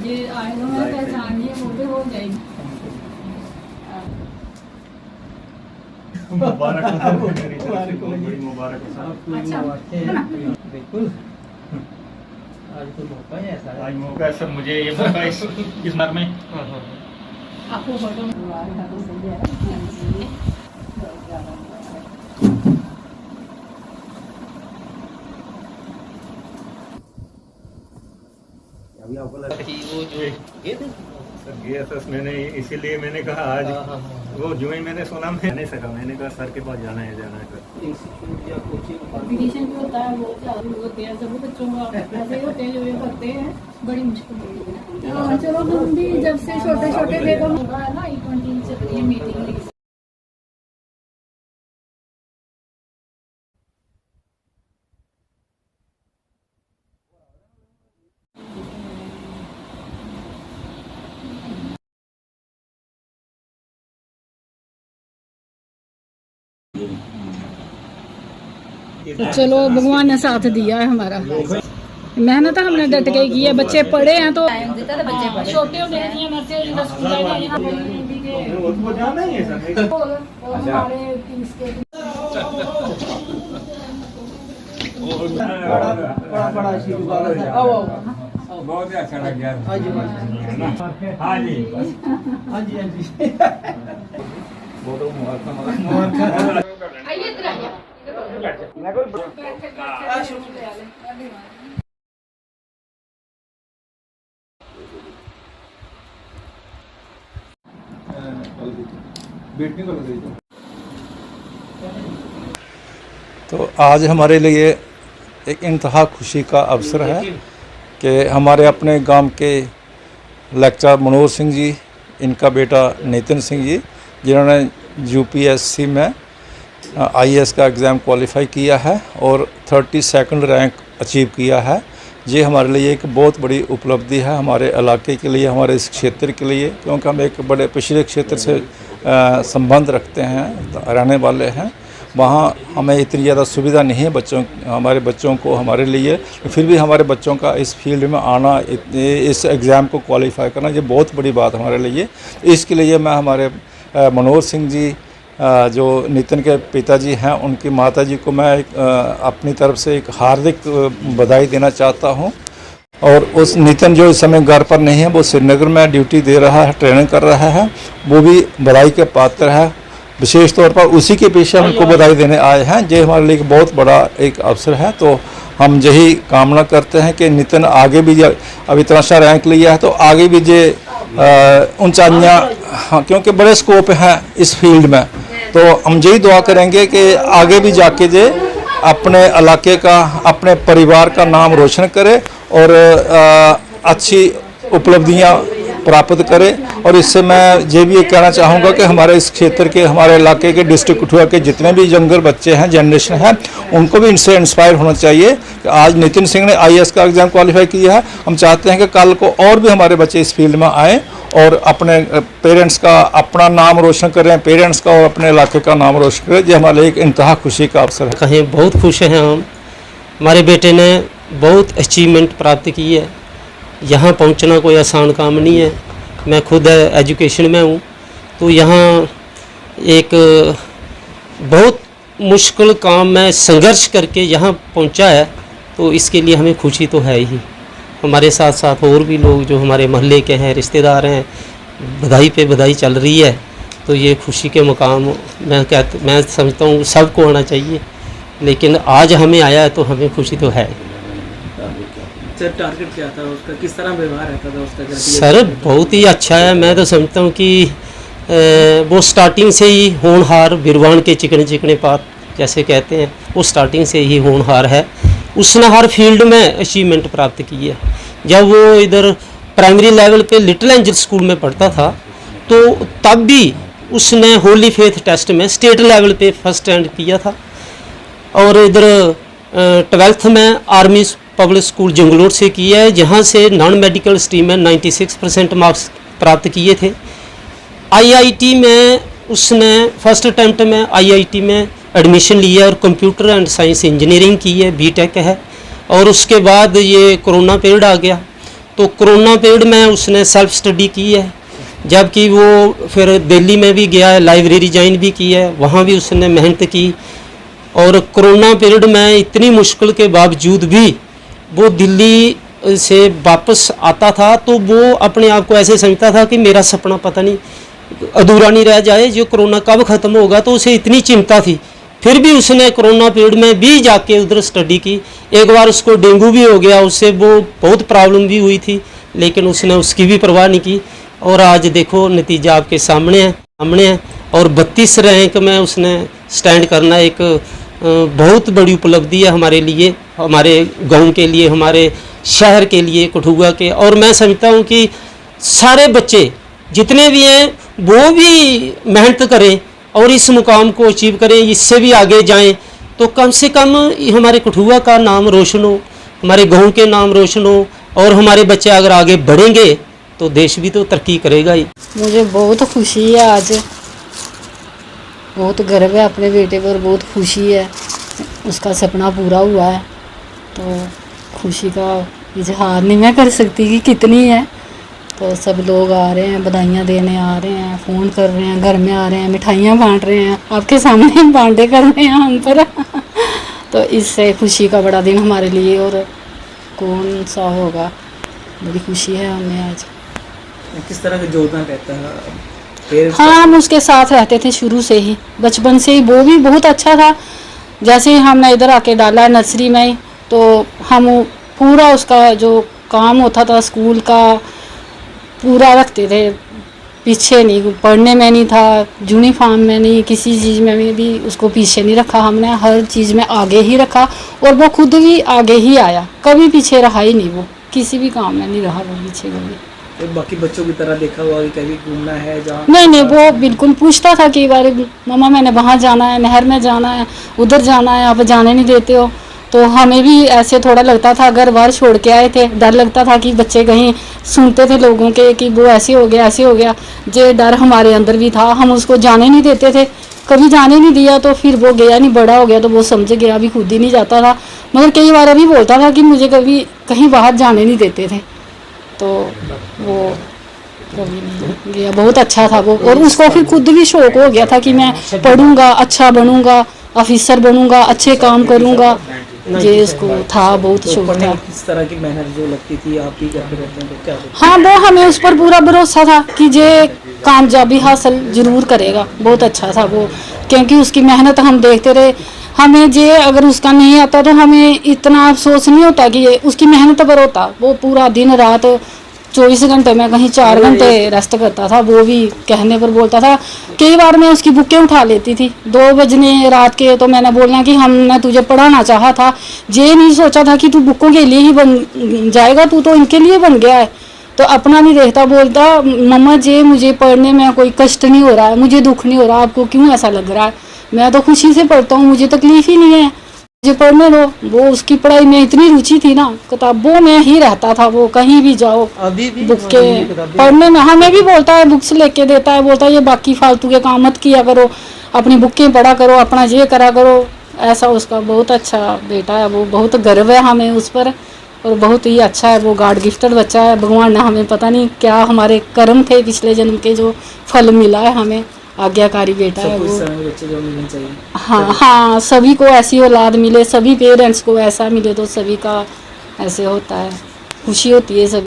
ये आएगा मैं पहचान लिए वो भी हो जाएगी। मुबारक हो मेरी तरफ से, बड़ी मुबारक हो साहब। अच्छा बिल्कुल, आज तो मौका ही ऐसा है। आज मौका है सर, मुझे ये मौका इस बार में आपको फोटो मुबारक है, तो सही है। अभी आपको लगा कि वो जो ये थे सर गया था, मैंने इसीलिए मैंने कहा आज वो जो ही मैंने सुना मैं नहीं सका, मैंने कहा सर के पास जाना है सर। इंस्टीट्यूट या कोचिंग कंपटीशन भी होता है, वो चालू होते हैं सभी बच्चों का, ऐसे ही होते हैं जो ये करते हैं, बड़ी मुश्किल होती है। हाँ चलो, हम भी जब से छोटे छोटे थे तो होगा है ना, E20 से ये मीटिंग ली। तो चलो, भगवान ने साथ दिया है हमारा, मेहनत हमने डट के की है। बच्चे पढ़े हैं तो छोटे होते हैं नर्सरी बड़ा आशीर्वाद है। आओ बहुत ही अच्छा लग गया। हाँ जी हाँ जी हाँ जी हाँ जी। आइए इधर आइए। तो आज हमारे लिए एक इंतहा खुशी का अवसर है कि हमारे अपने गांव के लेक्चरर मनोज सिंह जी, इनका बेटा नितिन सिंह जी, जिन्होंने यूपीएससी में आईएएस का एग्ज़ाम क्वालिफाई किया है और 32nd रैंक अचीव किया है। ये हमारे लिए एक बहुत बड़ी उपलब्धि है, हमारे इलाके के लिए, हमारे इस क्षेत्र के लिए, क्योंकि हम एक बड़े पिछड़े क्षेत्र से संबंध रखते हैं, रहने वाले हैं। वहाँ हमें इतनी ज़्यादा सुविधा नहीं है हमारे बच्चों को, हमारे लिए, फिर भी हमारे बच्चों का इस फील्ड में आना, इस एग्ज़ाम को क्वालिफाई करना, ये बहुत बड़ी बात हमारे लिए। इसके लिए मैं हमारे मनोज सिंह जी, जो नितिन के पिताजी हैं, उनकी माताजी को मैं अपनी तरफ से एक हार्दिक बधाई देना चाहता हूं। और उस नितिन जो इस समय घर पर नहीं है, वो श्रीनगर में ड्यूटी दे रहा है, ट्रेनिंग कर रहा है, वो भी बधाई के पात्र है। विशेष तौर पर उसी के पीछे हमको बधाई देने आए हैं। ये हमारे लिए बहुत बड़ा एक अवसर है। तो हम यही कामना करते हैं कि नितिन आगे भी, अब इतना अच्छा रैंक लिया है तो आगे भी ये ऊंचाइयाँ, हाँ, क्योंकि बड़े स्कोप हैं इस फील्ड में, तो हम यही दुआ करेंगे कि आगे भी जाके जे अपने इलाके का, अपने परिवार का नाम रोशन करे और अच्छी उपलब्धियां प्राप्त करे। और इससे मैं ये भी कहना चाहूँगा कि हमारे इस क्षेत्र के, हमारे इलाके के, डिस्ट्रिक्ट कठुआ के जितने भी यंगर बच्चे हैं, जनरेशन है, उनको भी इनसे इंस्पायर होना चाहिए कि आज नितिन सिंह ने आईएएस का एग्ज़ाम क्वालिफाई किया है, हम चाहते हैं कि कल को और भी हमारे बच्चे इस फील्ड में आएँ और अपने पेरेंट्स का, अपना नाम रोशन करें, पेरेंट्स का और अपने इलाके का नाम रोशन करें। ये हमारे लिए एक इंतहा खुशी का अवसर है। कहीं बहुत खुश हैं हम, हमारे बेटे ने बहुत अचीवमेंट प्राप्त की है। यहाँ पहुँचना कोई आसान काम नहीं है। मैं खुद एजुकेशन में हूँ, तो यहाँ एक बहुत मुश्किल काम में संघर्ष करके यहाँ पहुँचा है, तो इसके लिए हमें खुशी तो है ही। हमारे साथ साथ और भी लोग जो हमारे मोहल्ले के हैं, रिश्तेदार हैं, बधाई पे बधाई चल रही है। तो ये खुशी के मुकाम मैं समझता हूँ सबको आना चाहिए, लेकिन आज हमें आया है तो हमें खुशी तो है। सर टारगेट क्या था उसका, किस तरह व्यवहार रहता था उसका? सर बहुत ही अच्छा है। मैं तो समझता हूँ कि वो स्टार्टिंग से ही होनहार, बिरवान के चिकने चिकने पात जैसे कहते हैं, वो स्टार्टिंग से ही होनहार है। उसने हर फील्ड में अचीवमेंट प्राप्त की है। जब वो इधर प्राइमरी लेवल पे लिटिल एंजल स्कूल में पढ़ता था, तो तब भी उसने होली फेथ टेस्ट में स्टेट लेवल पे फर्स्ट रैंक किया था। और इधर 12th में आर्मी पब्लिक स्कूल जंगलोर से किया है, जहाँ से नॉन मेडिकल स्ट्रीम में 96% मार्क्स प्राप्त किए थे। आईआईटी में उसने फर्स्ट अटैम्प्ट में आईआईटी में एडमिशन लिया और कंप्यूटर एंड साइंस इंजीनियरिंग की है, बीटेक है। और उसके बाद ये कोरोना पीरियड आ गया, तो कोरोना पीरियड में उसने सेल्फ स्टडी की है, जबकि वो फिर दिल्ली में भी गया है, लाइब्रेरी ज्वाइन भी की है, वहाँ भी उसने मेहनत की। और कोरोना पीरियड में इतनी मुश्किल के बावजूद भी वो दिल्ली से वापस आता था, तो वो अपने आप को ऐसे समझता था कि मेरा सपना पता नहीं अधूरा नहीं रह जाए, जो कोरोना कब ख़त्म होगा, तो उसे इतनी चिंता थी। फिर भी उसने कोरोना पीरियड में भी जाके उधर स्टडी की। एक बार उसको डेंगू भी हो गया, उससे वो बहुत प्रॉब्लम भी हुई थी, लेकिन उसने उसकी भी परवाह नहीं की। और आज देखो नतीजा आपके सामने है। और 32 रैंक में उसने स्टैंड करना एक बहुत बड़ी उपलब्धि है हमारे लिए, हमारे गांव के लिए, हमारे शहर के लिए, कठुआ के। और मैं समझता हूं कि सारे बच्चे जितने भी हैं वो भी मेहनत करें और इस मुकाम को अचीव करें, इससे भी आगे जाएं, तो कम से कम हमारे कठुआ का नाम रोशन हो, हमारे गांव के नाम रोशन हो। और हमारे बच्चे अगर आगे बढ़ेंगे तो देश भी तो तरक्की करेगा ही। मुझे बहुत खुशी है, आज बहुत गर्व है अपने बेटे पर, बहुत खुशी है, उसका सपना पूरा हुआ है। तो खुशी का इजहार नहीं मैं कर सकती कि कितनी है। तो सब लोग आ रहे हैं, बधाइयाँ देने आ रहे हैं, फ़ोन कर रहे हैं, घर में आ रहे हैं, मिठाइयाँ बांट रहे हैं, आपके सामने बांटे कर रहे हैं हम पर। तो इससे खुशी का बड़ा दिन हमारे लिए और कौन सा होगा, बड़ी खुशी है हमें आज। किस तरह का जोड़ना रहता है पेरेंट्स? हाँ, हम उसके साथ रहते थे शुरू से ही, बचपन से ही। वो भी बहुत अच्छा था। जैसे ही हमने इधर आके डाला नर्सरी में, तो हम पूरा उसका जो काम होता था स्कूल का पूरा रखते थे, पीछे नहीं, पढ़ने में नहीं था, यूनिफॉर्म में नहीं, किसी चीज़ में भी उसको पीछे नहीं रखा हमने, हर चीज़ में आगे ही रखा। और वो खुद भी आगे ही आया, कभी पीछे रहा ही नहीं, वो किसी भी काम में नहीं रहा वो पीछे कभी। तो बाकी बच्चों की तरह देखा हुआ कि कभी घूमना है जहाँ? नहीं, वो बिल्कुल पूछता था कई बार, मम्मा मैंने वहाँ जाना है, नहर में जाना है, उधर जाना है, आप जाने नहीं देते हो। तो हमें भी ऐसे थोड़ा लगता था, घर बार छोड़ के आए थे, डर लगता था कि बच्चे कहीं सुनते थे लोगों के कि वो ऐसे हो गया ऐसे हो गया, ये डर हमारे अंदर भी था, हम उसको जाने नहीं देते थे, कभी जाने नहीं दिया। तो फिर वो गया नहीं, बड़ा हो गया तो वो समझ गया, अभी खुद ही नहीं जाता था, मगर कई बार अभी बोलता था कि मुझे कभी कहीं बाहर जाने नहीं देते थे। तो वो कभी नहीं गया, बहुत अच्छा था वो। और उसको फिर खुद भी शौक हो गया था कि मैं पढ़ूंगा, अच्छा बनूंगा, ऑफिसर बनूंगा, अच्छे काम करूंगा, ये उसको था, बहुत शौक था। किस तरह की मेहनत जो लगती थी आप भी करते रहते हैं तो क्या? हाँ, वो हमें उस पर पूरा भरोसा था कि ये कामयाबी हासिल जरूर करेगा। बहुत अच्छा था वो, क्योंकि उसकी मेहनत हम देखते रहे। हमें जे अगर उसका नहीं आता तो हमें इतना अफसोस नहीं होता कि ये उसकी मेहनत पर होता। वो पूरा दिन रात 24 घंटे में कहीं 4 घंटे रेस्ट करता था, वो भी कहने पर बोलता था। कई बार मैं उसकी बुकें उठा लेती थी 2 बजने रात के, तो मैंने बोलना कि हमने तुझे पढ़ाना चाहा था, ये नहीं सोचा था कि तू बुकों के लिए ही बन जाएगा, तू तो इनके लिए बन गया है। तो अपना नहीं देखता, बोलता मम्मा जे मुझे पढ़ने में कोई कष्ट नहीं हो रहा है, मुझे दुख नहीं हो रहा, आपको क्यों ऐसा लग रहा है, मैं तो खुशी से पढ़ता हूँ, मुझे तकलीफ ही नहीं है, मुझे पढ़ने दो। वो उसकी पढ़ाई में इतनी रुचि थी ना, किताबों में ही रहता था वो, कहीं भी जाओ अभी भी बुक के पढ़ने में। हमें भी बोलता है, बुक्स लेके देता है, बोलता है ये बाकी फालतू के काम मत किया करो, अपनी बुकें पढ़ा करो, अपना ये करा करो। ऐसा उसका बहुत अच्छा बेटा है वो, बहुत गर्व है हमें उस पर, और बहुत ही अच्छा है वो, गॉड गिफ्टेड बच्चा है। भगवान ने हमें पता नहीं क्या हमारे कर्म थे पिछले जन्म के, जो फल मिला है हमें, आज्ञाकारी बेटा है वो। बच्चे जो मिलने चाहिए। हाँ, सभी को ऐसी औलाद मिले, सभी पेरेंट्स को ऐसा मिले तो सभी का ऐसे होता है, खुशी होती है सभी।